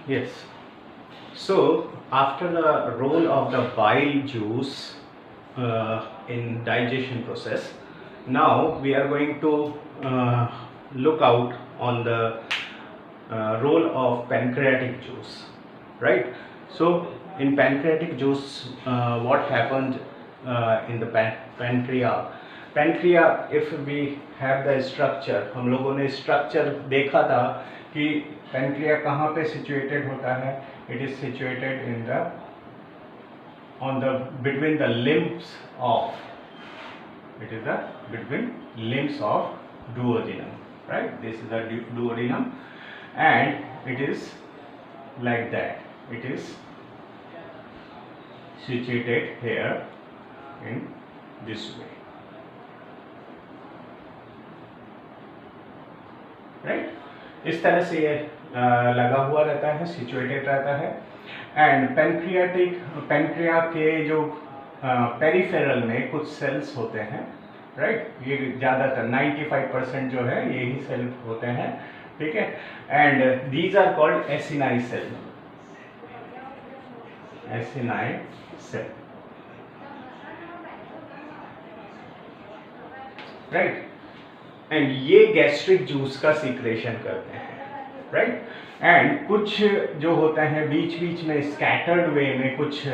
Yes. So after the role of the bile juice in digestion process, now we are going to look out on the role of pancreatic juice, right? So in pancreatic juice, what happened in the pancreas? Pancreas, if we have the structure, हम लोगों ने structure देखा था कि pancreas कहाँ पे situated होता है? It is situated in the between the limbs of, it is the between limbs of duodenum, right? This is the duodenum, and it is like that. It is situated here in this way, right? इस तरह से ये लगा हुआ रहता है, situated रहता है. एंड पेनक्रिया के जो पेरिफेरल में कुछ सेल्स होते हैं, राइट? ये ज़्यादातर 95% जो है यही सेल होते हैं, ठीक है? And these are called acini cell. Acini cell, right? And ये गैस्ट्रिक जूस का सीक्रेशन करते हैं, राइट? एंड कुछ जो होता है बीच बीच में स्कैटर्ड वे में कुछ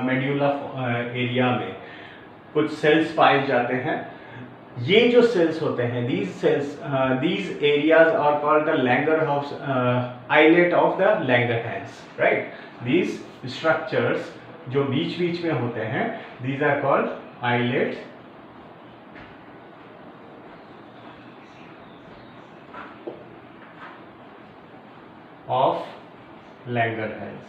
मेड्यूला एरिया में कुछ सेल्स पाए जाते हैं. ये जो सेल्स होते हैं, these areas are called the Langerhans islet of the Langerhans, right? These structures जो बीच बीच में होते हैं, these are called islets of Langerhans.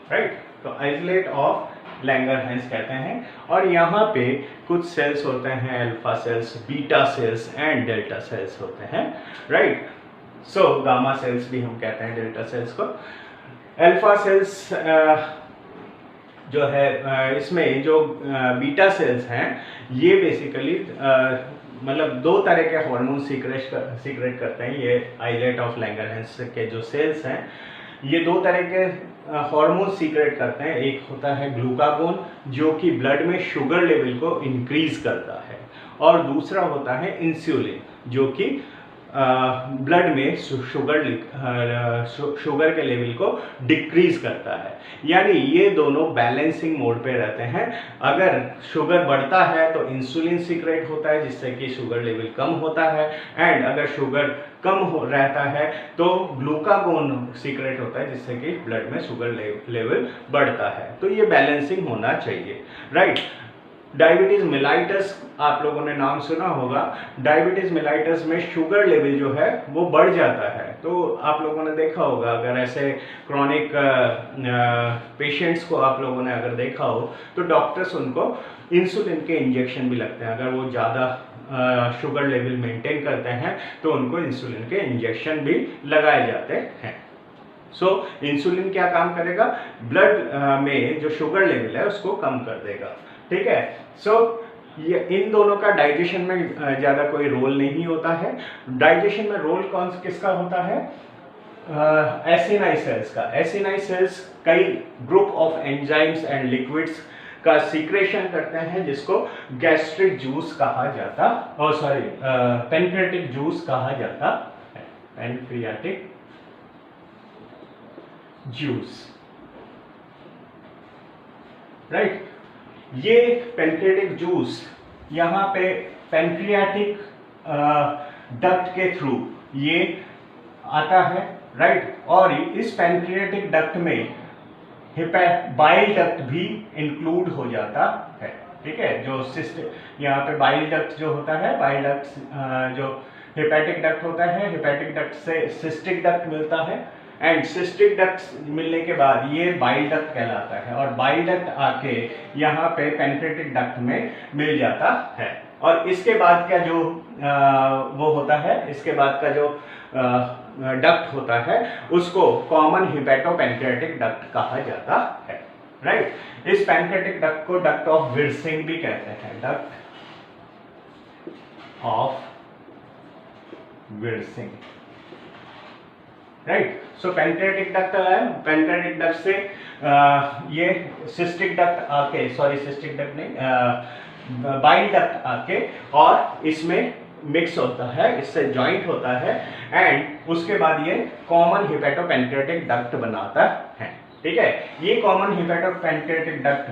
Right? तो आइसोलेट ऑफ लैंगरहैंस कहते हैं. और यहाँ पे कुछ सेल्स होते हैं, alpha cells, beta cells and delta sales होते हैं, राइट? सो गामा सेल्स भी हम कहते हैं डेल्टा सेल्स को. अल्फा सेल्स जो है, इसमें जो बीटा सेल्स हैं, ये बेसिकली मतलब दो तरह के हार्मोन सीक्रेट करते हैं. ये आइसलेट ऑफ लैंगरहैंस के जो सेल्स हैं, ये दो तरह के हार्मोन सीक्रेट करते हैं. एक होता है ग्लूकागोन, जो कि ब्लड में शुगर लेवल को इंक्रीज करता है, और दूसरा होता है इंसुलिन, जो कि ब्लड में शुगर के लेवल को डिक्रीज करता है. यानी ये दोनों बैलेंसिंग मोड पे रहते हैं. अगर शुगर बढ़ता है तो इंसुलिन सीक्रेट होता है, जिससे कि शुगर लेवल कम होता है. एंड अगर शुगर कम रहता है तो ग्लूकागोन सीक्रेट होता है, जिससे कि ब्लड में शुगर लेवल बढ़ता है. तो ये बैलेंसिंग होना चाहिए, राइट? डायबिटीज मेलाइटस आप लोगों ने नाम सुना होगा. डायबिटीज मेलाइटस में शुगर लेवल जो है वो बढ़ जाता है. तो आप लोगों ने देखा होगा, अगर ऐसे क्रॉनिक पेशेंट्स को आप लोगों ने अगर देखा हो, तो डॉक्टर्स उनको इंसुलिन के इंजेक्शन भी लगते हैं. अगर वो ज़्यादा शुगर लेवल मेंटेन करते हैं तो उनको इंसुलिन के इंजेक्शन भी लगाए जाते हैं. सो इंसुलिन क्या काम करेगा? ब्लड में जो शुगर लेवल है उसको कम कर देगा, ठीक है? सो ये इन दोनों का डाइजेशन में ज़्यादा कोई रोल नहीं होता है. डाइजेशन में रोल किसका होता है? एसिनाई सेल्स का. एसिनाई सेल्स कई group of enzymes and liquids का सीक्रेशन करते हैं, जिसको गैस्ट्रिक जूस कहा जाता, पेनक्रियाटिक जूस कहा जाता है. Pancreatic juice, right? ये पेनक्रियाटिक जूस यहाँ पे पेनक्रियाटिक डक्ट के थ्रू ये आता है, राइट? और इस पेनक्रियाटिक डक्ट में बाइल डक्ट भी इंक्लूड हो जाता है, ठीक है? जो यहाँ पे बाइल डक्ट जो होता है, बाइल डक्ट जो हेपेटिक डक्ट होता है, हेपेटिक डक्ट से सिस्टिक डक्ट मिलता है. एंड सिस्टिक डक्ट मिलने के बाद ये बाइल डक्ट कहलाता है, और बाइल डक्ट आके यहाँ पे पेनक्रियाटिक डक्ट में मिल जाता है. और इसके बाद का जो वो होता है, इसके बाद का जो डक्ट होता है, उसको कॉमन हिपेटोपेनक्रियाटिक डक्ट कहा जाता है, राइट? इस पेनक्रियाटिक डक्ट को डक्ट ऑफ विर्सिंग भी कहते हैं. Duct of Wirsung, right. So pancreatic duct है, पैंक्रियाटिक डक्ट से ये सिस्टिक डक्ट आके, सॉरी सिस्टिक डक्ट नहीं, बाइल डक्ट आके और इसमें मिक्स होता है, इससे जॉइंट होता है एंड उसके बाद ये कॉमन हिपैटोपैंक्रियाटिक डक्ट बनाता है, ठीक है। ये कॉमन हिपैटोपैंक्रियाटिक डक्ट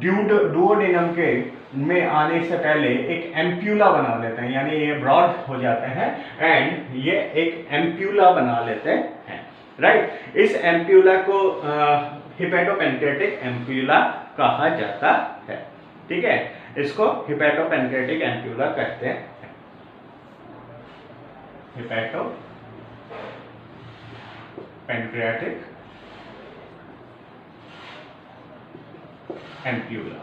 डुओडेनम के में आने से पहले एक एम्प्यूला बना लेते हैं, यानी ये ब्रॉड हो जाते हैं एंड ये एक एम्प्यूला बना लेते हैं, राइट। इस एम्प्यूला को हिपैटोपैंक्रियाटिक एम्प्यूला कहा जाता है, ठीक है। इसको हिपैटोपैंक्रियाटिक एम्प्यूला कहते हैं, हिपैटोपैंक्रियाटिक एम्प्यूला,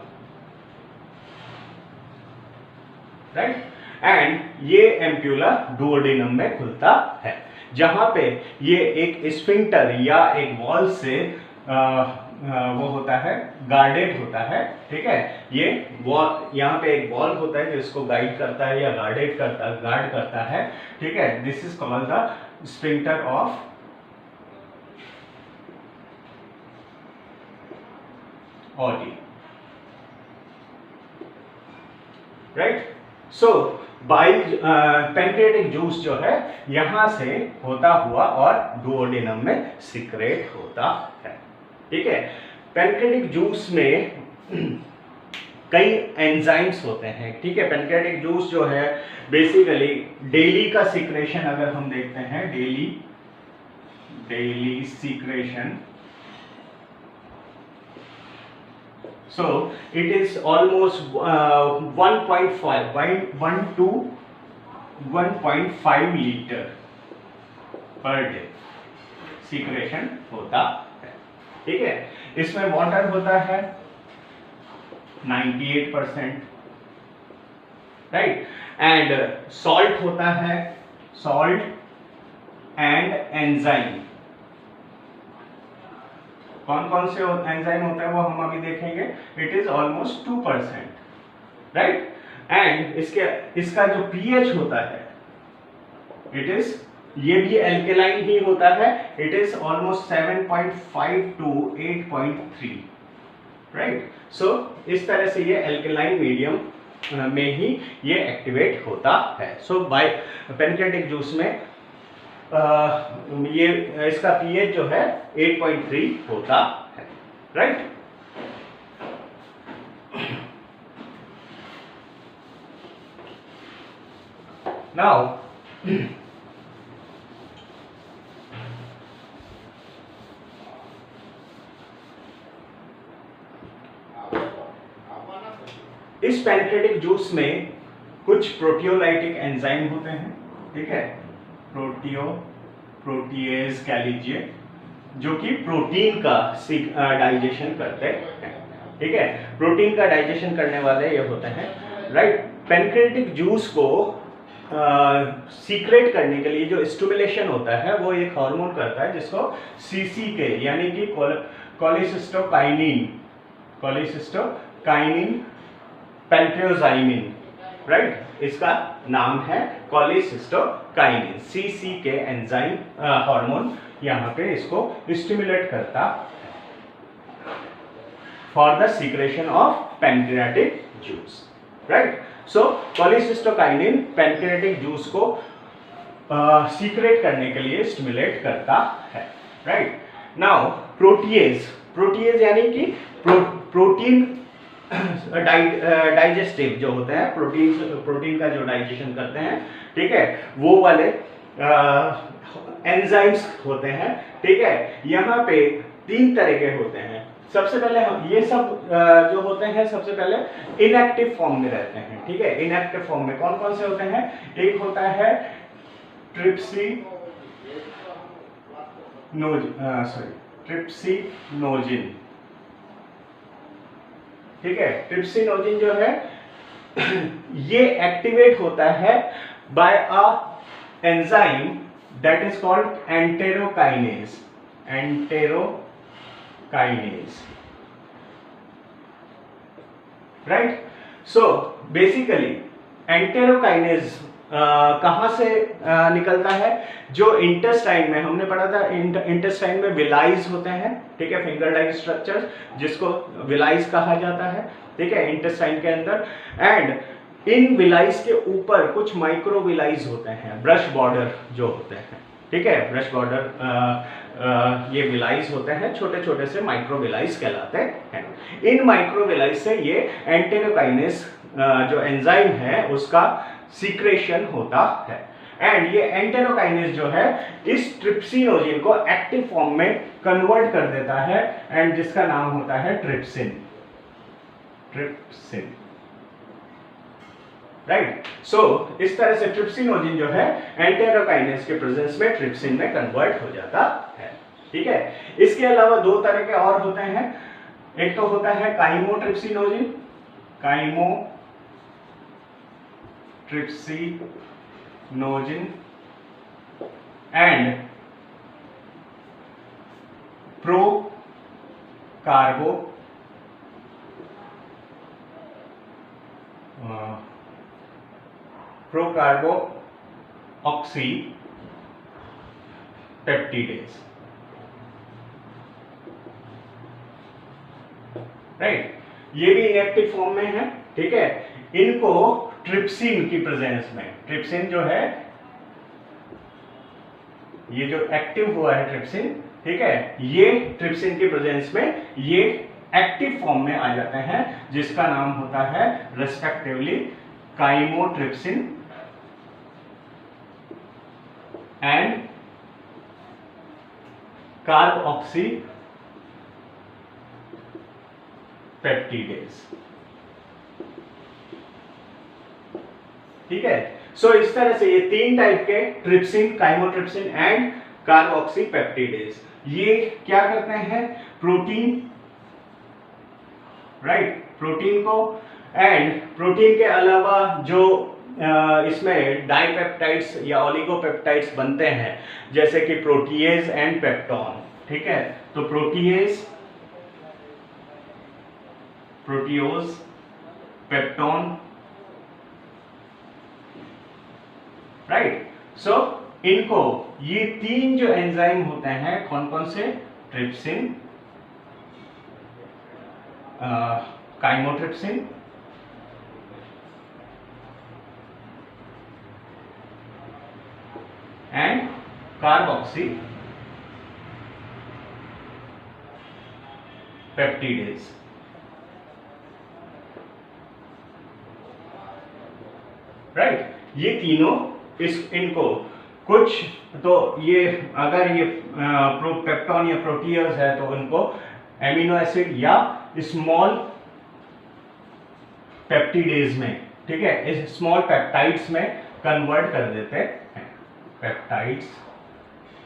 राइट। एंड ये एम्प्यूला डुओडेनम में खुलता है, जहां पे ये एक स्फिंक्टर या एक वॉल से वो होता है, गार्डेड होता है, ठीक है। ये वॉल, यहाँ पे एक वॉल होता है जो इसको गाइड करता है या गार्ड करता है, ठीक है। This is called the sphincter of Audi, right. So bile pancreatic juice जो है यहां से होता हुआ और डुओडेनम में सिक्रेट होता है, ठीक है। पैंक्रियाटिक जूस में कई एंजाइम्स होते हैं, ठीक है। पैंक्रियाटिक जूस जो है बेसिकली डेली का सिक्रेशन अगर हम देखते हैं, daily secretion, so it is almost 1 to 1.5 litre per day secretion होता है, ठीक है। इसमें वाटर होता है 98%, राइट। एंड सॉल्ट होता है, सॉल्ट एंड एंजाइम, कौन कौन से एंजाइम होता है वो हम अभी देखेंगे। It is almost 2%, right. And इसका जो पीएच होता है, इट इज, ये भी एल्केलाइन ही होता है, it is almost 7.5 to 8.3, right. So इस तरह से ये एल्केलाइन मीडियम में ही ये एक्टिवेट होता है। सो बाय पैंक्रियाटिक जूस में ये इसका पीएच जो है 8.3 होता है, राइट। नाउ इस पैंक्रियाटिक जूस में कुछ प्रोटियोलाइटिक एंजाइम होते हैं, ठीक है। प्रोटीएज कह लीजिए, जो कि प्रोटीन का डाइजेशन करते हैं, ठीक है। प्रोटीन का डाइजेशन करने वाले ये होते हैं, राइट। पैंक्रियाटिक जूस को सीक्रेट करने के लिए जो स्टिमुलेशन होता है वो एक हार्मोन करता है जिसको सीसीके यानी कि कोलेसिस्टोकाइनिन पेंट्रोजाइमिन, राइट। इसका नाम है कोलेसिस्टोकाइनिन, सीसीके एंजाइम हार्मोन यहाँ पे इसको स्टिमुलेट करता for the secretion of pancreatic juice, right. So cholecystokinin pancreatic juice को सीक्रेट करने के लिए स्टिमुलेट करता है, राइट। नाउ प्रोटीएज यानी कि प्रोटीन डाइजेस्टिव जो होते हैं, प्रोटीन का जो डाइजेशन करते हैं, ठीक है, वो वाले एंजाइम्स होते हैं, ठीक है। यहाँ पे 3 तरह के होते हैं। सबसे पहले हम ये सब जो होते हैं सबसे पहले इनएक्टिव फॉर्म में रहते हैं, ठीक है। इनएक्टिव फॉर्म में कौन कौन से होते हैं? एक होता है ट्रिप्सिनोजिन, ठीक है। ट्रिप्सिनोजिन जो है ये एक्टिवेट होता है by a enzyme that is called enterokinase, right. So basically enterokinase कहाँ से निकलता है? जो इंटेस्टाइन में हमने पढ़ा था, इंटेस्टाइन में विलाइज होते हैं, ठीक है, फिंगर लाइक स्ट्रक्चर्स जिसको विलाइज कहा जाता है, ठीक है, इंटेस्टाइन के अंदर। एंड इन विलाइज के ऊपर कुछ माइक्रो विलाइज होते हैं, ब्रश बॉर्डर जो होते हैं, ठीक है, ब्रश बॉर्डर ये विलाइज होते हैं, छोटे छोटे से माइक्रो विलाइज कहलाते हैं। इन माइक्रो विलाइज से ये एंटेरोकाइनेज जो एंजाइम है उसका सीक्रेशन होता है। एंड ये एंटेरोकाइनेज जो है इस ट्रिप्सिनोजिन को एक्टिव फॉर्म में कन्वर्ट कर देता है एंड जिसका नाम होता है ट्रिप्सिन। Trypsin, right. सो इस तरह से ट्रिप्सिनोजिन जो है एंटेरोकाइनेज के प्रेजेंस में ट्रिप्सिन में कन्वर्ट हो जाता है, ठीक है। इसके अलावा दो तरह के और होते हैं, एक तो होता है काइमोट्रिप्सिनोजिन, काइमोट्रिप्सिनोजिन एंड प्रोकार्बो ऑक्सीपेप्टिडेज, राइट। ये भी इनएक्टिव फॉर्म में है, ठीक है। इनको ट्रिप्सिन की प्रेजेंस में, ट्रिप्सिन जो है ये जो एक्टिव हुआ है ट्रिप्सिन, ठीक है, ये ट्रिप्सिन की प्रेजेंस में ये एक्टिव फॉर्म में आ जाते हैं जिसका नाम होता है रेस्पेक्टिवली काइमोट्रिप्सिन एंड कार्बोक्सीपेप्टिडेज, ठीक है। सो इस तरह से ये तीन टाइप के ट्रिप्सिन, काइमोट्रिप्सिन एंड कार्बोक्सीपेप्टिडेज ये क्या करते हैं? प्रोटीन, राइट, प्रोटीन को एंड प्रोटीन के अलावा जो इसमें डाइपेप्टाइड्स या ओलिगोपेप्टाइड्स बनते हैं जैसे कि प्रोटीएज एंड पेप्टोन, ठीक है। तो प्रोटीएज, प्रोटियोज, पेप्टोन, राइट। सो इनको ये तीन जो एंजाइम होते हैं कौन कौन से? Trypsin, chymotrypsin and carboxypeptidase, right. ये तीनों इनको कुछ तो ये अगर ये पेप्टोन या प्रोटीज है तो उनको एमिनो एसिड या स्मॉल पेप्टिडेज में, ठीक है, इस स्मॉल पेप्टाइड्स में कन्वर्ट कर देते हैं। पेप्टाइड्स,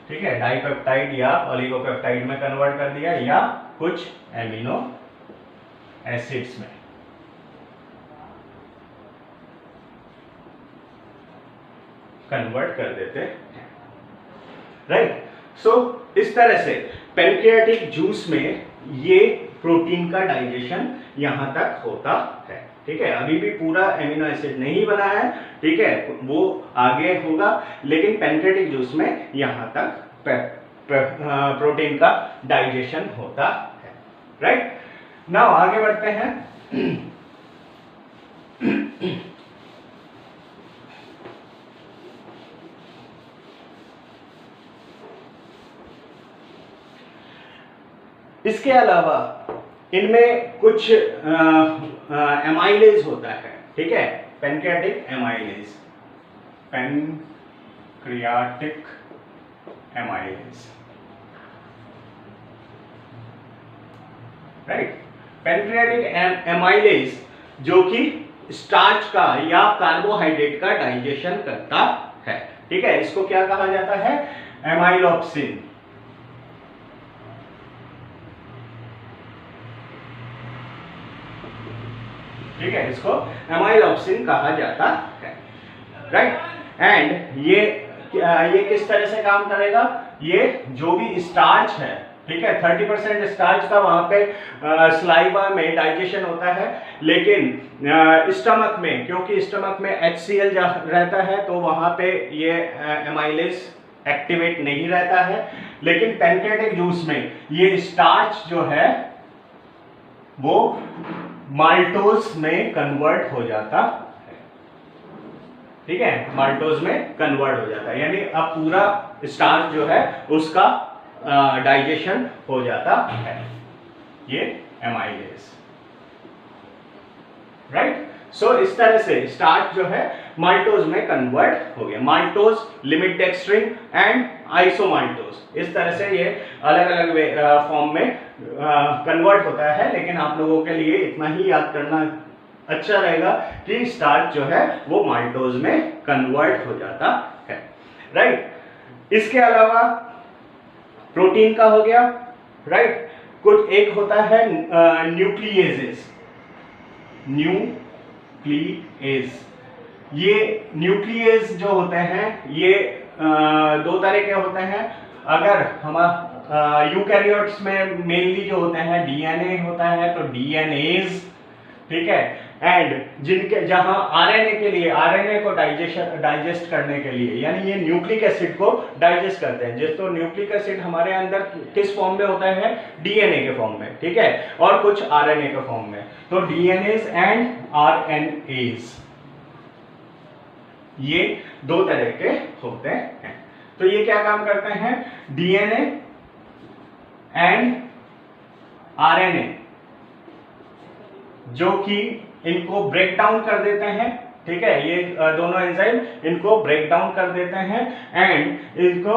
ठीक है, डाइपेप्टाइड या ओलिगोपेप्टाइड में कन्वर्ट कर दिया या कुछ एमिनो एसिड्स में। कन्वर्ट कर देते हैं, राइट। सो इस तरह से पैनक्रियाटिक जूस में ये प्रोटीन का डाइजेशन यहां तक होता है, ठीक है। अभी भी पूरा एमिनो एसिड नहीं बना है, ठीक है, वो आगे होगा, लेकिन पैनक्रियाटिक जूस में यहां तक प्रोटीन का डाइजेशन होता है, राइट। नाउ आगे बढ़ते हैं। इसके अलावा इनमें कुछ एमाइलेज होता है, ठीक है, pancreatic amylase, pancreatic amylase, right. Pancreatic amylase जो कि स्टार्च का या कार्बोहाइड्रेट का डाइजेशन करता है, ठीक है। इसको क्या कहा जाता है? एमाइलोप्सिन, ठीक है, इसको एमाइलोप्सिन कहा जाता है, राइट। एंड ये किस तरह से काम करेगा? ये जो भी स्टार्च है, ठीक है। 30% स्टार्च का वहां पे स्लाइवा में डाइजेशन होता है, लेकिन स्टमक में, क्योंकि स्टमक में HCl रहता है तो वहां पे ये एमाइलेज एक्टिवेट नहीं रहता है। लेकिन पैनक्रियाटिक जूस में ये स्टार्च जो है वो माल्टोज में कन्वर्ट हो जाता है, ठीक है, माल्टोज में कन्वर्ट हो जाता है, यानी अब पूरा स्टार्च जो है उसका डाइजेशन हो जाता है, ये एमाइलेज, राइट। सो इस तरह से स्टार्च जो है माल्टोज में कन्वर्ट हो गया। माल्टोज, लिमिट डेक्स्ट्रिन एंड आइसोमाल्टोज, इस तरह से ये अलग अलग फॉर्म में कन्वर्ट होता है। लेकिन आप लोगों के लिए इतना ही याद करना अच्छा रहेगा कि स्टार्च जो है वो माल्टोज में कन्वर्ट हो जाता है, राइट। इसके अलावा प्रोटीन का हो गया, राइट। कुछ एक होता है न्यूक्लिएजेस, न्यूक्लिएज। ये न्यूक्लिएज जो होते हैं ये दो तरह के होते हैं। अगर हम यूकैरियोट्स में मेनली जो होते हैं डीएनए होता है तो डीएनएज, ठीक है। एंड जिनके जहां आरएनए के लिए, आरएनए को डाइजेस्ट करने के लिए, यानी ये न्यूक्लिक एसिड को डाइजेस्ट करते हैं। जिस तो न्यूक्लिक एसिड हमारे अंदर किस फॉर्म में होता है, डीएनए के फॉर्म में, ठीक है, और कुछ आरएनए के फॉर्म में। तो डीएनएज एंड आरएनएज, ये दो तरह के होते हैं। तो ये क्या काम करते हैं, डीएनए एंड आरएनए जो कि इनको ब्रेक डाउन कर देते हैं, ठीक है, ये दोनों एंजाइम इनको ब्रेक डाउन कर देते हैं एंड इनको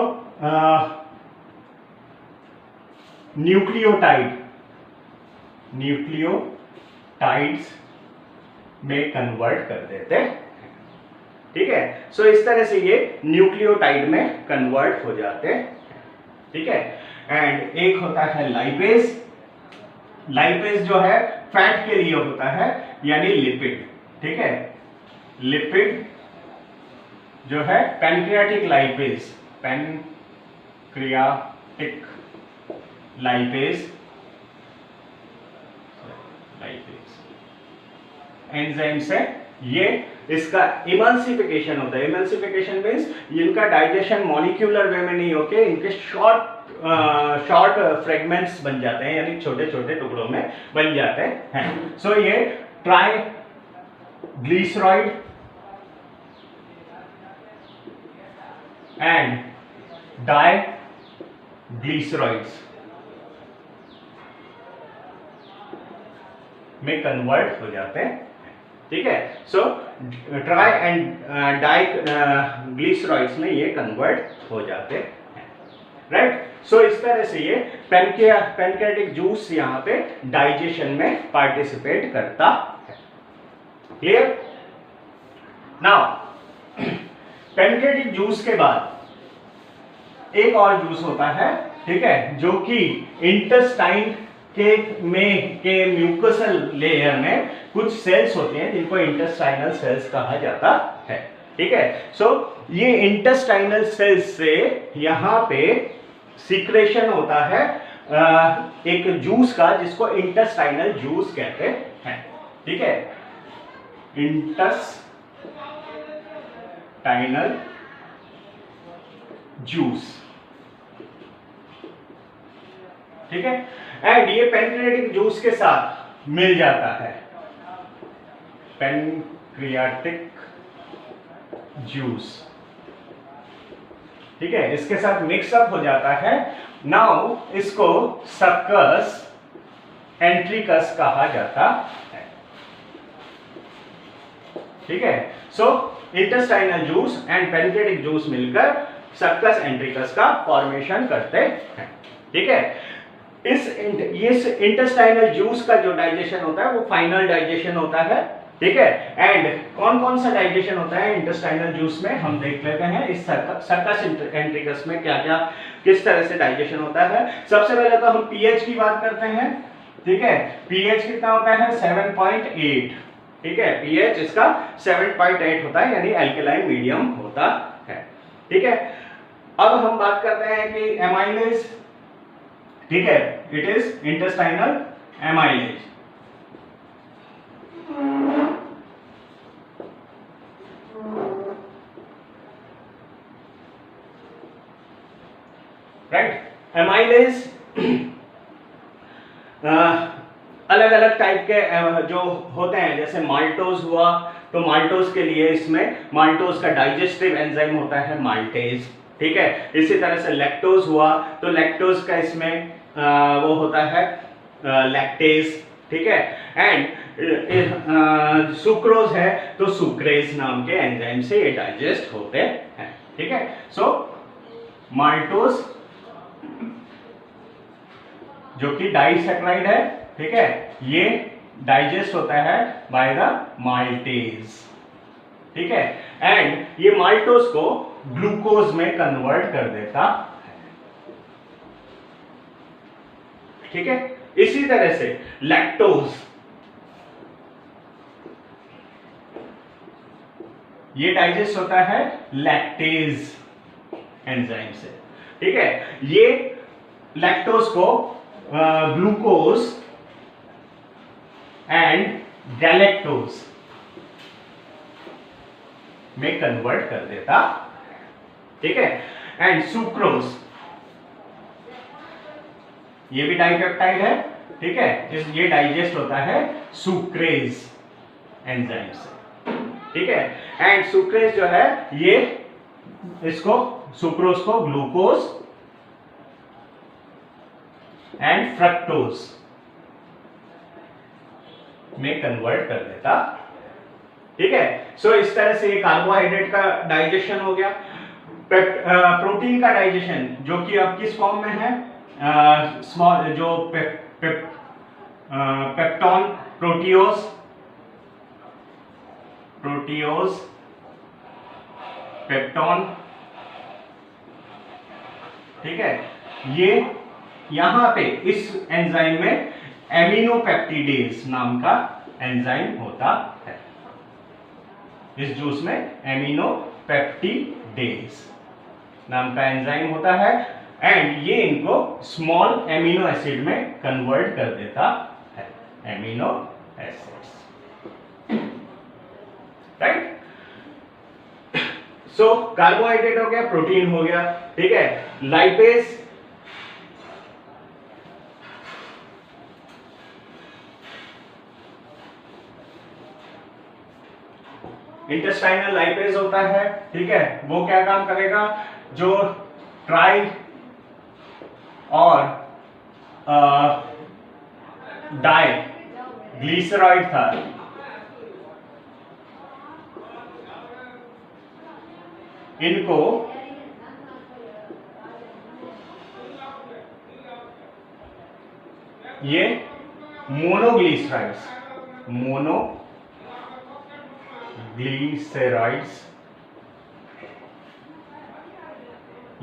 न्यूक्लियोटाइड्स में कन्वर्ट कर देते हैं, ठीक है। सो इस तरह से ये न्यूक्लियोटाइड में कन्वर्ट हो जाते हैं, ठीक है। एंड एक होता है लाइपेज। लाइपेज जो है फैट के लिए होता है, यानी लिपिड, ठीक है। लिपिड जो है pancreatic lipase, pancreatic lipase enzyme से ये इसका इमल्सिफिकेशन होता है। इमल्सिफिकेशन मींस इनका डाइजेशन मॉलिक्यूलर वे में नहीं होके इनके शॉर्ट फ्रेगमेंट्स बन जाते हैं, यानी छोटे छोटे टुकड़ों में बन जाते हैं। सो ये ट्राइग्लिसराइड एंड डाइग्लिसराइड्स में कन्वर्ट हो जाते हैं, ठीक है। सो ट्राई एंड डाइग्लिसराइड्स में ये कन्वर्ट हो जाते हैं, राइट। सो इस तरह से ये पैनक्रियाटिक जूस यहाँ पे डाइजेशन में पार्टिसिपेट करता है, क्लियर। नाउ पैनक्रियाटिक जूस के बाद एक और जूस होता है, ठीक है, जो कि इंटेस्टाइन के म्यूकोसल लेयर में कुछ सेल्स होते हैं जिनको इंटेस्टाइनल सेल्स कहा जाता है, ठीक है। सो ये इंटेस्टाइनल सेल्स से यहाँ पे सीक्रेशन होता है एक जूस का, जिसको इंटेस्टाइनल जूस कहते हैं, ठीक है। इंटेस्टाइनल जूस, ठीक है। एंड ये पैनक्रियाटिक जूस के साथ मिल जाता है, पैनक्रियाटिक जूस, ठीक है, इसके साथ मिक्सअप हो जाता है। नाउ इसको सक्कस एंट्रिकस कहा जाता है, ठीक है। So intestinal juice and pancreatic juice मिलकर सक्कस एंट्रिकस का फॉर्मेशन करते हैं, ठीक है। इस इंटेस्टाइनल जूस का जो डाइजेशन होता है वो फाइनल डाइजेशन होता है, ठीक है। एंड कौन कौन सा डाइजेशन होता है इंटेस्टाइनल जूस में, हम देख लेते हैं। इस सक्कस एंट्रिकस में क्या क्या किस तरह से डाइजेशन होता है। सबसे पहले तो हम पीएच की बात करते हैं, ठीक है। पीएच कितना होता है, 7.8, ठीक है। पीएच इसका 7.8 होता है, यानी एल्कलाइन मीडियम होता है, ठीक है। अब हम बात करते हैं कि एमाइलेज ठीक है, it is intestinal amylase. Right, amylase अलग अलग टाइप के जो होते हैं, जैसे माल्टोज हुआ तो माल्टोज के लिए इसमें माल्टोज का डाइजेस्टिव एंजाइम होता है माल्टेज, ठीक है। इसी तरह से लैक्टोज हुआ तो लैक्टोज का इसमें वो होता है लैक्टेज, ठीक है। एंड सुक्रोज है तो सुक्रेज नाम के एंजाइम से ये डाइजेस्ट होते हैं, ठीक है। सो माल्टोज जो कि डाइसैकेराइड है, ठीक है, ये डाइजेस्ट होता है बाय द माल्टेज, ठीक है। एंड ये माल्टोज को ग्लूकोज में कन्वर्ट कर देता है, ठीक है। इसी तरह से लैक्टोज, ये डाइजेस्ट होता है लैक्टेज एंजाइम से, ठीक है। ये लैक्टोज को ग्लूकोज एंड गैलेक्टोज में कन्वर्ट कर देता, ठीक है। एंड सुक्रोज, ये भी डाइपेप्टाइड है, ठीक है, ये डाइजेस्ट होता है सुक्रेज एंजाइम से, ठीक है। एंड सुक्रेज जो है ये इसको सुक्रोज को ग्लूकोज एंड फ्रक्टोज में कन्वर्ट कर देता, ठीक है। सो इस तरह से ये कार्बोहाइड्रेट का डाइजेशन हो गया। प्रोटीन का डाइजेशन जो कि अब किस फॉर्म में है, स्मॉल जो पेप्टोन, प्रोटियोज, पेप्टोन, ठीक है। ये यहां पे इस एंजाइम में एमिनोपेप्टिडेज नाम का एंजाइम होता है, इस जूस में एमिनोपेप्टिडेज नाम का एंजाइम होता है। एंड ये इनको स्मॉल एमिनो एसिड में कन्वर्ट कर देता है, amino acids, right. So carbohydrate हो गया, प्रोटीन हो गया, ठीक है। लाइपेज, इंटेस्टाइनल लाइपेज होता है, ठीक है। वो क्या काम करेगा, जो ट्राई और डाई ग्लिसरॉइड था, इनको ये मोनोग्लिसराइड्स, मोनोग्लिसराइड्स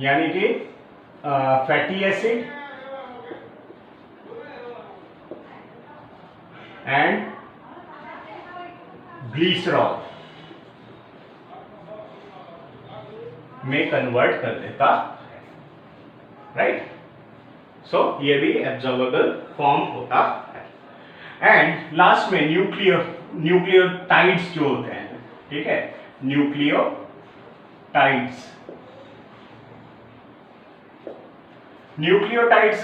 यानी कि फैटी एसिड एंड ग्लिसरॉल में कन्वर्ट कर देता, राइट। सो ये भी एब्जॉर्बेबल फॉर्म होता है। एंड लास्ट में न्यूक्लियोटाइड्स जो होते हैं, ठीक है, न्यूक्लियोटाइड्स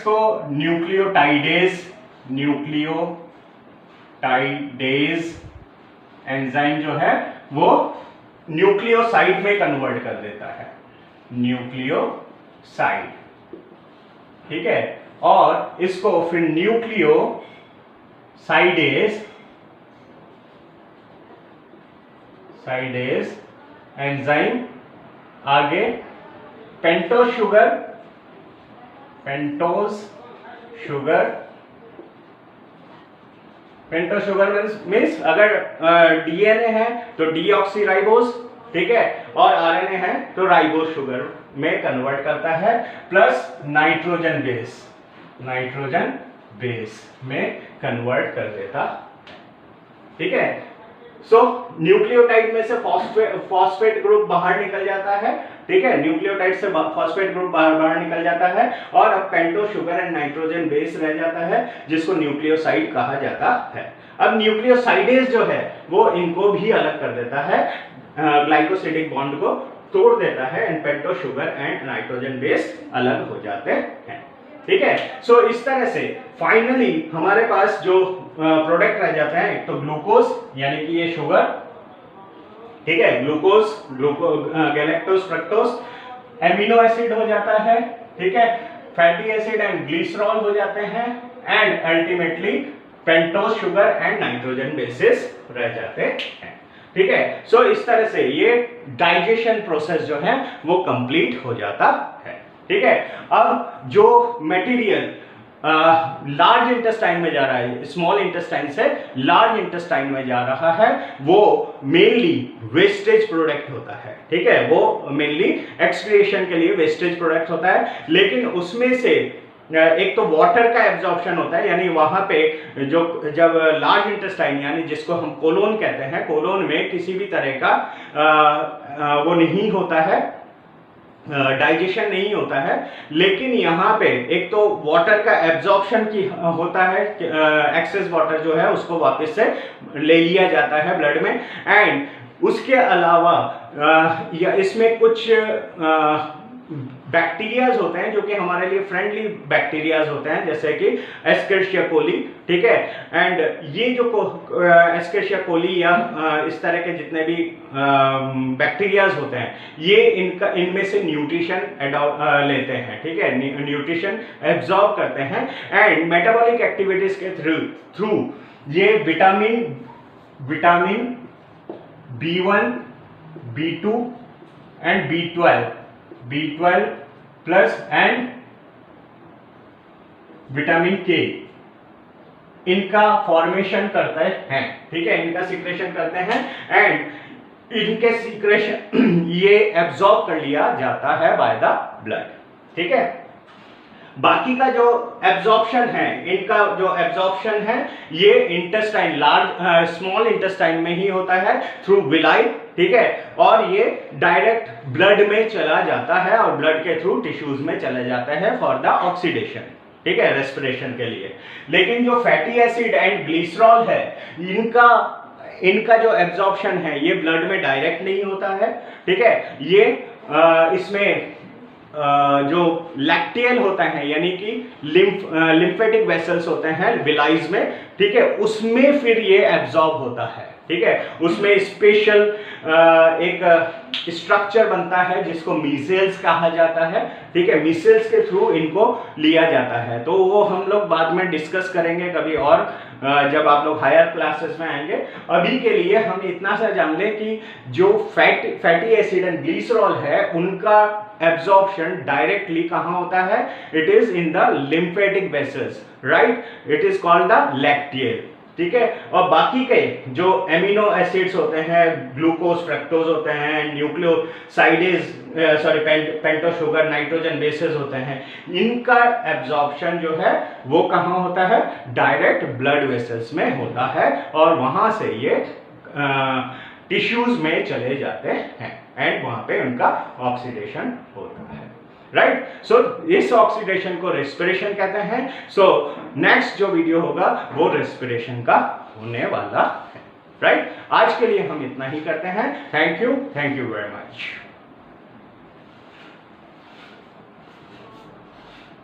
को न्यूक्लियोटाइडेज एंजाइम जो है वो न्यूक्लियोसाइड में कन्वर्ट कर देता है, न्यूक्लियोसाइड, ठीक है। और इसको फिर न्यूक्लियोसाइडेज एंजाइम आगे पेंटोज शुगर मीन्स अगर डीएनए है तो डीऑक्सीराइबोज, ठीक है, और आरएनए है तो राइबोज शुगर में कन्वर्ट करता है, प्लस नाइट्रोजन बेस में कन्वर्ट कर देता, ठीक है। सो न्यूक्लियोटाइड में से फॉस्फेट ग्रुप बाहर निकल जाता है, ठीक है, न्यूक्लियोटाइड से फॉस्फेट ग्रुप बाहर निकल जाता है और अब pentose sugar and nitrogen base रह जाता है जिसको न्यूक्लियोसाइड कहा जाता है। अब न्यूक्लियोसाइडेज जो है वो इनको भी अलग कर देता है, ग्लाइकोसिडिक बॉन्ड को तोड़ देता है and pentose sugar and nitrogen base अलग हो जाते हैं। ठीक है, सो इस तरह से फाइनली हमारे पास जो प्रोडक्ट रह जाते हैं, एक तो ग्लूकोज यानी कि ये शुगर, ठीक है, glucose galactose fructose, amino acid हो जाता है, ठीक है, फैटी एसिड एंड ग्लिसरॉल हो जाते हैं and ultimately pentose sugar and nitrogen bases रह जाते हैं। ठीक है, सो इस तरह से ये डाइजेशन प्रोसेस जो है वो कंप्लीट हो जाता है। ठीक है, अब जो मटेरियल लार्ज इंटेस्टाइन में जा रहा है, स्मॉल इंटेस्टाइन से लार्ज इंटेस्टाइन में जा रहा है, वो मेनली वेस्टेज प्रोडक्ट होता है। ठीक है, वो मेनली एक्सक्रिएशन के लिए वेस्टेज प्रोडक्ट होता है, लेकिन उसमें से एक तो वाटर का एब्जॉर्प्शन होता है, यानी वहां पे जो जब लार्ज इंटेस्टाइन यानी जिसको हम कोलोन कहते हैं, कोलोन में किसी भी तरह का वो नहीं होता है, डाइजेशन नहीं होता है, लेकिन यहाँ पे एक तो वाटर का एब्जॉर्प्शन की होता है, एक्सेस वाटर जो है उसको वापस से ले लिया जाता है ब्लड में, एंड उसके अलावा इसमें कुछ बैक्टीरियाज होते हैं जो कि हमारे लिए फ्रेंडली बैक्टीरियाज होते हैं, जैसे कि एस्केरिशिया कोली। ठीक है, एंड ये जो एस्केरिशिया कोली या इस तरह के जितने भी बैक्टीरियाज होते हैं, ये इनमें से न्यूट्रिशन लेते हैं। ठीक है, न्यूट्रिशन एब्जॉर्ब करते हैं एंड मेटाबॉलिक एक्टिविटीज के थ्रू ये vitamin B1, B2 and B12 plus and vitamin K इनका फॉर्मेशन करते हैं। ठीक है, इनका सिक्रेशन करते हैं एंड इनके सिक्रेशन ये एब्जॉर्ब कर लिया जाता है बाय द ब्लड। ठीक है, बाकी का जो एब्जॉर्प्शन है, इनका जो एब्जॉर्प्शन है ये इंटेस्टाइन स्मॉल इंटेस्टाइन में ही होता है थ्रू विलाई। ठीक है, और ये डायरेक्ट ब्लड में चला जाता है और ब्लड के थ्रू टिश्यूज में चला जाता है फॉर द ऑक्सीडेशन। ठीक है, रेस्पिरेशन के लिए। लेकिन जो फैटी एसिड एंड ग्लिसरॉल है, इनका जो एब्जॉर्प्शन है ये ब्लड में डायरेक्ट नहीं होता है। ठीक है, ये इसमें जो लैक्टियल होता है यानी कि लिम्फेटिक वेसल्स होते हैं विलाइज में, ठीक है, उसमें फिर ये एब्जॉर्ब होता है। ठीक है, उसमें स्पेशल एक स्ट्रक्चर बनता है जिसको मीसेल्स कहा जाता है। ठीक है, मीसेल्स के थ्रू इनको लिया जाता है, तो वो हम लोग बाद में डिस्कस करेंगे कभी और जब आप लोग हायर क्लासेस में आएंगे। अभी के लिए हम इतना सा जान लें कि जो फैटी एसिड एंड ग्लिसरॉल है उनका एब्जॉर्प्शन डायरेक्टली कहां होता है? It is in the lymphatic vessels, right, it is called the lacteal. ठीक है, और बाकी के जो एमिनो एसिड्स होते हैं, ग्लूकोज फ्रक्टोज होते हैं, nucleosidase pentose sugar nitrogen bases होते हैं, इनका एब्जॉर्प्शन जो है वो कहाँ होता है? डायरेक्ट ब्लड वेसल्स में होता है और वहां से ये टिश्यूज में चले जाते हैं एंड वहां पे उनका ऑक्सीडेशन होता है, राइट। सो इस ऑक्सीडेशन को रेस्पिरेशन कहते हैं। सो नेक्स्ट जो वीडियो होगा वो रेस्पिरेशन का होने वाला है, राइट। आज के लिए हम इतना ही करते हैं। Thank you very much.